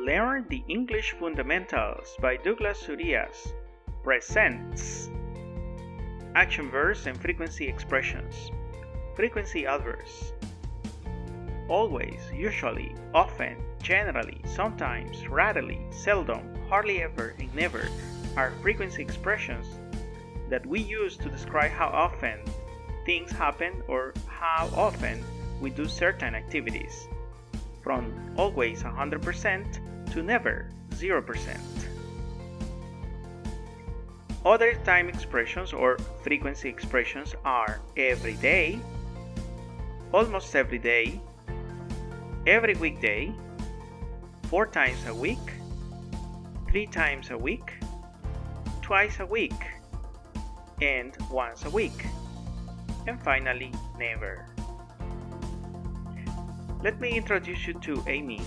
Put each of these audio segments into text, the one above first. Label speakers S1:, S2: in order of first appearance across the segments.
S1: Learn the English Fundamentals by Douglas Urias presents Action verbs and frequency expressions. Frequency adverbs. Always, usually, often, generally, sometimes, rarely, seldom, hardly ever, and never are frequency expressions that we use to describe how often things happen or how often we do certain activities. From always 100% to never 0%. Other time expressions or frequency expressions are every day, almost every day, every weekday, 4 times a week, 3 times a week, twice a week, and once a week, and finally, never. Let me introduce you to Amy.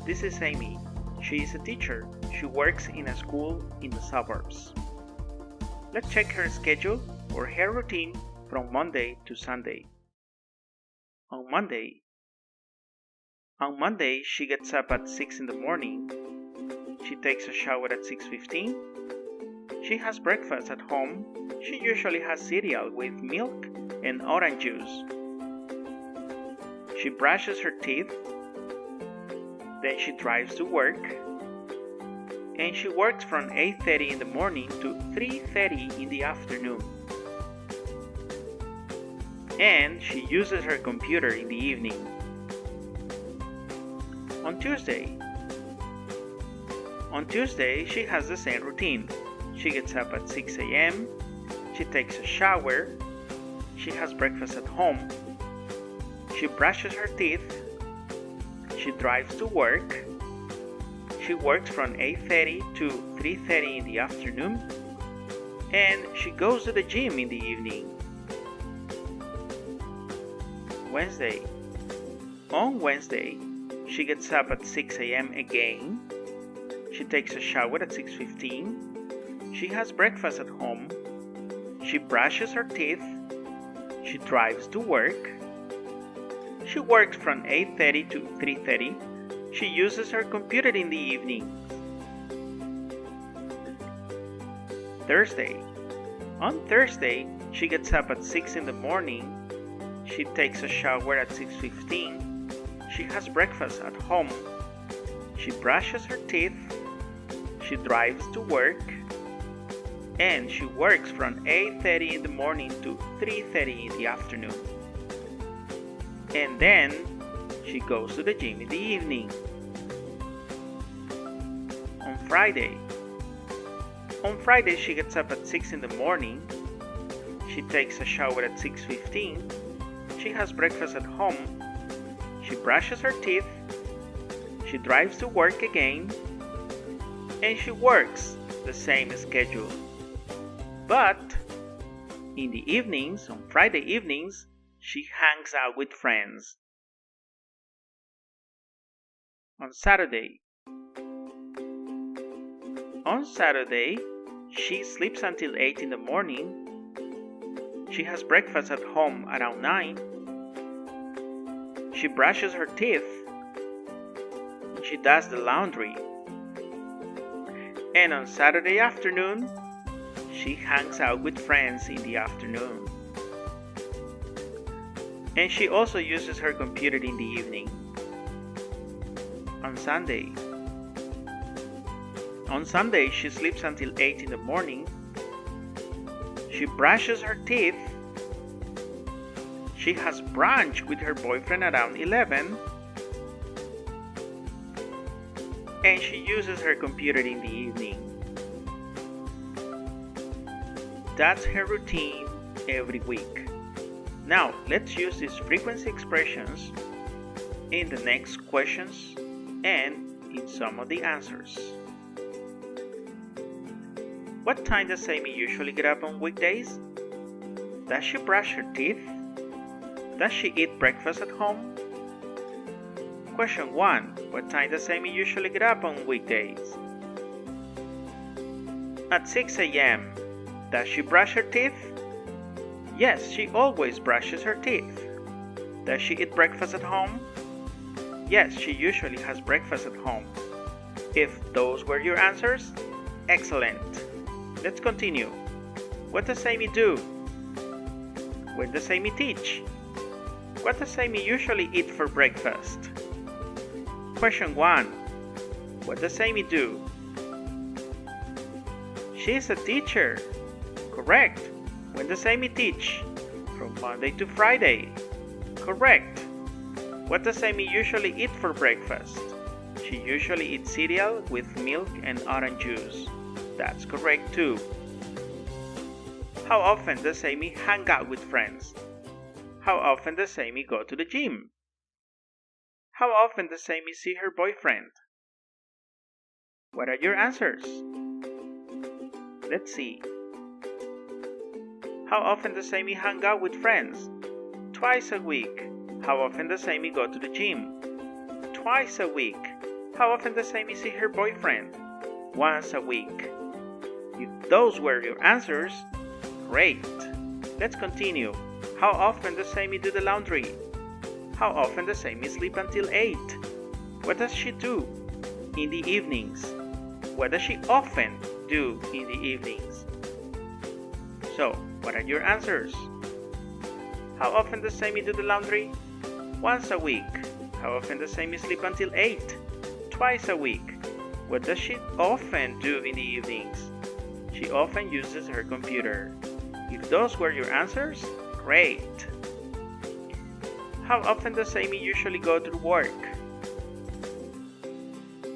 S1: This is Amy. She is a teacher. She works in a school in the suburbs. Let's check her schedule or her routine from Monday to Sunday. On Monday, she gets up at 6 in the morning. She takes a shower at 6:15. She has breakfast at home. She usually has cereal with milk and orange juice. She brushes her teeth. Then she drives to work. And she works from 8:30 in the morning to 3:30 in the afternoon. And she uses her computer in the evening. On Tuesday, she has the same routine. She gets up at 6 a.m. She takes a shower. She has breakfast at home. She brushes her teeth. She drives to work. She works from 8:30 to 3:30 in the afternoon. And she goes to the gym in the evening. On Wednesday, she gets up at 6 a.m. again. She takes a shower at 6:15. She has breakfast at home. She brushes her teeth. She drives to work. She works from 8:30 to 3:30. She uses her computer in the evening. On Thursday, she gets up at 6 in the morning. She takes a shower at 6:15. She has breakfast at home. She brushes her teeth. She drives to work. And she works from 8:30 in the morning to 3:30 in the afternoon. And then she goes to the gym in the evening. On Friday, she gets up at 6 in the morning. She takes a shower at 6:15. She has breakfast at home. She brushes her teeth. She drives to work again. And she works the same schedule. But in the evenings, on Friday evenings, she hangs out with friends. On Saturday, she sleeps until 8 in the morning. She has breakfast at home around 9. She brushes her teeth. She does the laundry. And on Saturday afternoon, she hangs out with friends in the afternoon. And she also uses her computer in the evening. On Sunday, she sleeps until 8 in the morning. She brushes her teeth. She has brunch with her boyfriend around 11. And she uses her computer in the evening. That's her routine every week. Now, let's use these frequency expressions in the next questions and in some of the answers. What time does Amy usually get up on weekdays? Does she brush her teeth? Does she eat breakfast at home? Question 1. What time does Amy usually get up on weekdays? At 6 a.m. Does she brush her teeth? Yes, she always brushes her teeth. Does she eat breakfast at home? Yes, she usually has breakfast at home. If those were your answers, excellent. Let's continue. What does Amy do? When does Amy teach? What does Amy usually eat for breakfast? Question 1. What does Amy do? She is a teacher. Correct. When does Amy teach? From Monday to Friday. Correct. What does Amy usually eat for breakfast? She usually eats cereal with milk and orange juice. That's correct too. How often does Amy hang out with friends? How often does Amy go to the gym? How often does Amy see her boyfriend? What are your answers? Let's see. How often does Amy hang out with friends? Twice a week. How often does Amy go to the gym? Twice a week. How often does Amy see her boyfriend? Once a week. If those were your answers, great. Let's continue. How often does Amy do the laundry? How often does Amy sleep until 8? What does she do in the evenings? What does she often do in the evenings? So, what are your answers? How often does Amy do the laundry? Once a week. How often does Amy sleep until 8? Twice a week. What does she often do in the evenings? She often uses her computer. If those were your answers, great. How often does Amy usually go to work?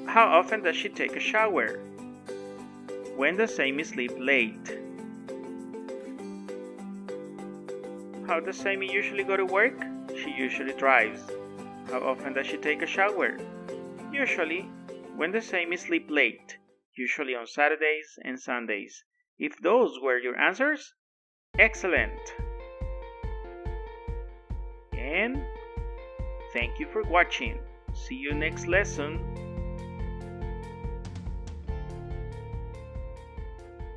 S1: How often does she take a shower? When does Amy sleep late? How does Amy usually go to work? She usually drives. How often does she take a shower? Usually. When does Amy sleep late? Usually on Saturdays and Sundays. If those were your answers, excellent. And thank you for watching. See you next lesson.